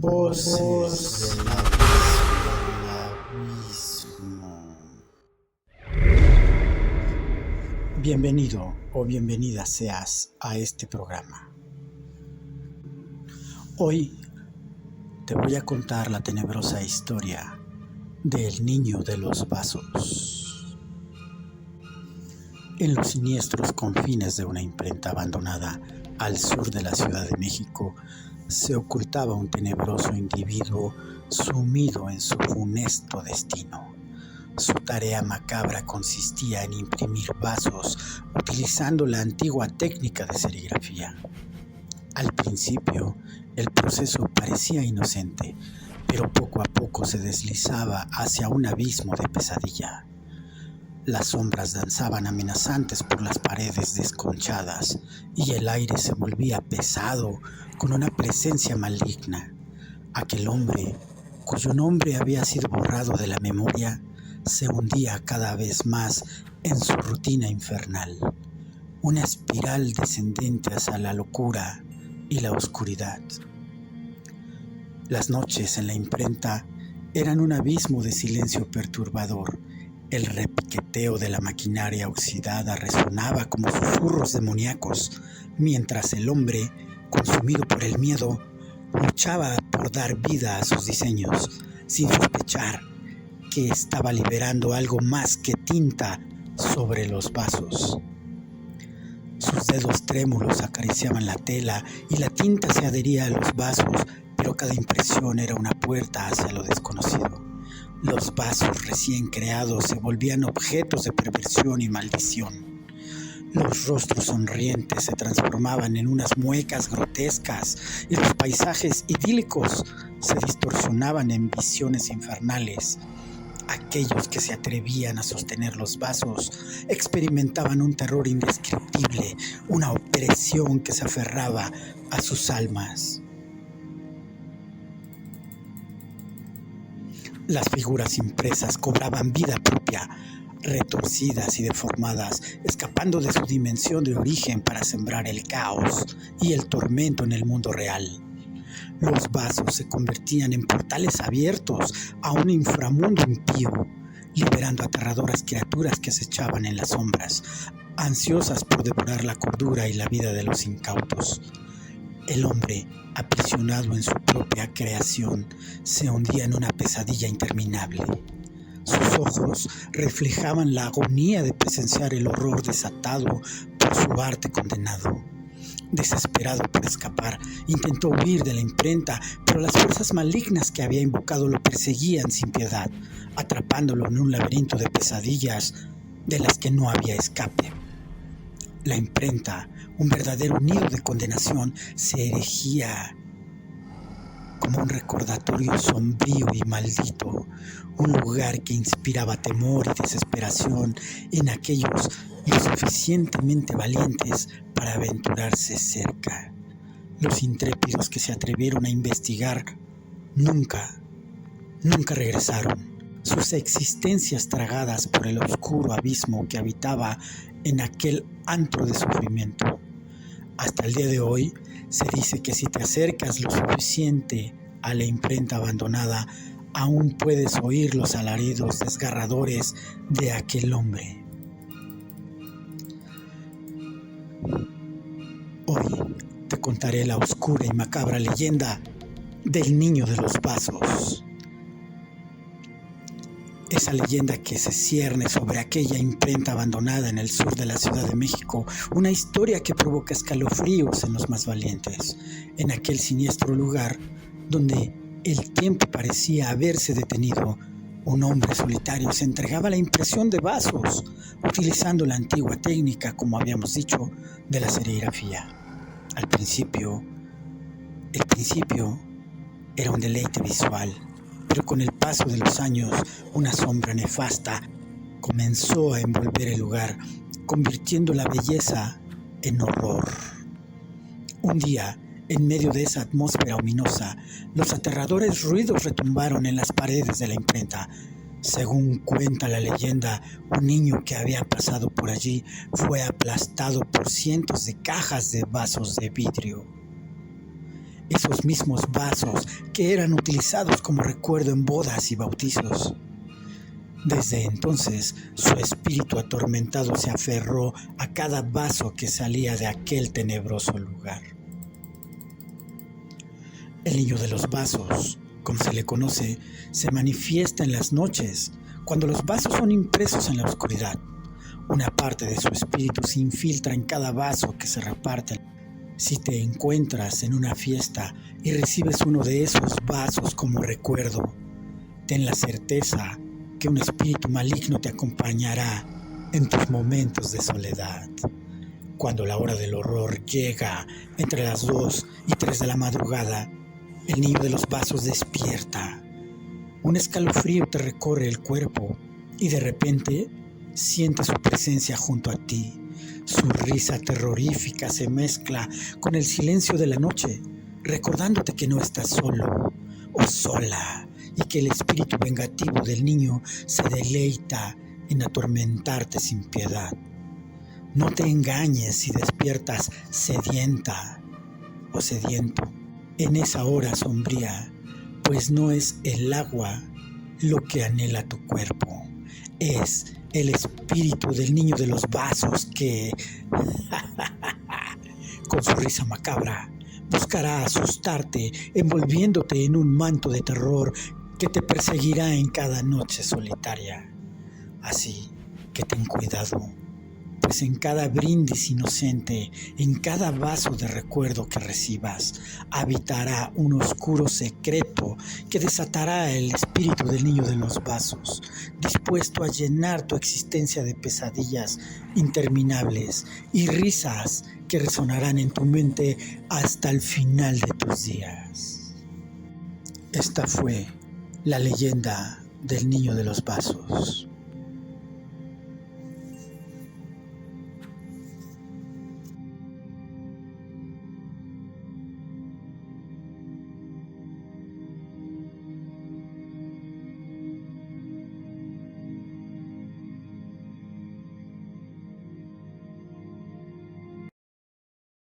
Voces del abismo. Bienvenido o bienvenida seas a este programa. Hoy te voy a contar la tenebrosa historia del niño de los vasos. En los siniestros confines de una imprenta abandonada al sur de la Ciudad de México, se ocultaba un tenebroso individuo sumido en su funesto destino. Su tarea macabra consistía en imprimir vasos utilizando la antigua técnica de serigrafía. Al principio, el proceso parecía inocente, pero poco a poco se deslizaba hacia un abismo de pesadilla. Las sombras danzaban amenazantes por las paredes desconchadas y el aire se volvía pesado con una presencia maligna. Aquel hombre, cuyo nombre había sido borrado de la memoria, se hundía cada vez más en su rutina infernal, una espiral descendente hacia la locura y la oscuridad. Las noches en la imprenta eran un abismo de silencio perturbador. El repiqueteo de la maquinaria oxidada resonaba como susurros demoníacos, mientras el hombre, consumido por el miedo, luchaba por dar vida a sus diseños, sin sospechar que estaba liberando algo más que tinta sobre los vasos. Sus dedos trémulos acariciaban la tela y la tinta se adhería a los vasos, pero cada impresión era una puerta hacia lo desconocido. Los vasos recién creados se volvían objetos de perversión y maldición. Los rostros sonrientes se transformaban en unas muecas grotescas y los paisajes idílicos se distorsionaban en visiones infernales. Aquellos que se atrevían a sostener los vasos experimentaban un terror indescriptible, una opresión que se aferraba a sus almas. Las figuras impresas cobraban vida propia, retorcidas y deformadas, escapando de su dimensión de origen para sembrar el caos y el tormento en el mundo real. Los vasos se convertían en portales abiertos a un inframundo impío, liberando aterradoras criaturas que acechaban en las sombras, ansiosas por devorar la cordura y la vida de los incautos. El hombre, aprisionado en su propia creación, se hundía en una pesadilla interminable. Sus ojos reflejaban la agonía de presenciar el horror desatado por su arte condenado. Desesperado por escapar, intentó huir de la imprenta, pero las fuerzas malignas que había invocado lo perseguían sin piedad, atrapándolo en un laberinto de pesadillas de las que no había escape. La imprenta, un verdadero nido de condenación, se erigía como un recordatorio sombrío y maldito, un lugar que inspiraba temor y desesperación en aquellos lo suficientemente valientes para aventurarse cerca. Los intrépidos que se atrevieron a investigar nunca regresaron, sus existencias tragadas por el oscuro abismo que habitaba en aquel antro de sufrimiento. Hasta el día de hoy se dice que si te acercas lo suficiente a la imprenta abandonada, aún puedes oír los alaridos desgarradores de aquel hombre. Hoy te contaré la oscura y macabra leyenda del niño de los vasos. Esa leyenda que se cierne sobre aquella imprenta abandonada en el sur de la Ciudad de México, una historia que provoca escalofríos en los más valientes, en aquel siniestro lugar donde el tiempo parecía haberse detenido. Un hombre solitario se entregaba a la impresión de vasos, utilizando la antigua técnica, como habíamos dicho, de la serigrafía. El principio era un deleite visual, pero con el paso de los años, una sombra nefasta comenzó a envolver el lugar, convirtiendo la belleza en horror. Un día, en medio de esa atmósfera ominosa, los aterradores ruidos retumbaron en las paredes de la imprenta. Según cuenta la leyenda, un niño que había pasado por allí fue aplastado por cientos de cajas de vasos de vidrio. esos mismos vasos que eran utilizados como recuerdo en bodas y bautizos. Desde entonces, su espíritu atormentado se aferró a cada vaso que salía de aquel tenebroso lugar. El niño de los vasos, como se le conoce, se manifiesta en las noches, cuando los vasos son impresos en la oscuridad. Una parte de su espíritu se infiltra en cada vaso que se reparte. Si te encuentras en una fiesta y recibes uno de esos vasos como recuerdo, ten la certeza que un espíritu maligno te acompañará en tus momentos de soledad. Cuando la hora del horror llega entre las 2 y 3 de la madrugada, el niño de los vasos despierta. Un escalofrío te recorre el cuerpo y de repente sientes su presencia junto a ti. Su risa terrorífica se mezcla con el silencio de la noche, recordándote que no estás solo o sola y que el espíritu vengativo del niño se deleita en atormentarte sin piedad. No te engañes si despiertas sedienta o sediento en esa hora sombría, pues no es el agua lo que anhela tu cuerpo, es el espíritu del niño de los vasos que, con su risa macabra, buscará asustarte, envolviéndote en un manto de terror que te perseguirá en cada noche solitaria. Así que ten cuidado, pues en cada brindis inocente, en cada vaso de recuerdo que recibas, habitará un oscuro secreto que desatará el espíritu del niño de los vasos, dispuesto a llenar tu existencia de pesadillas interminables y risas que resonarán en tu mente hasta el final de tus días. Esta fue la leyenda del niño de los vasos.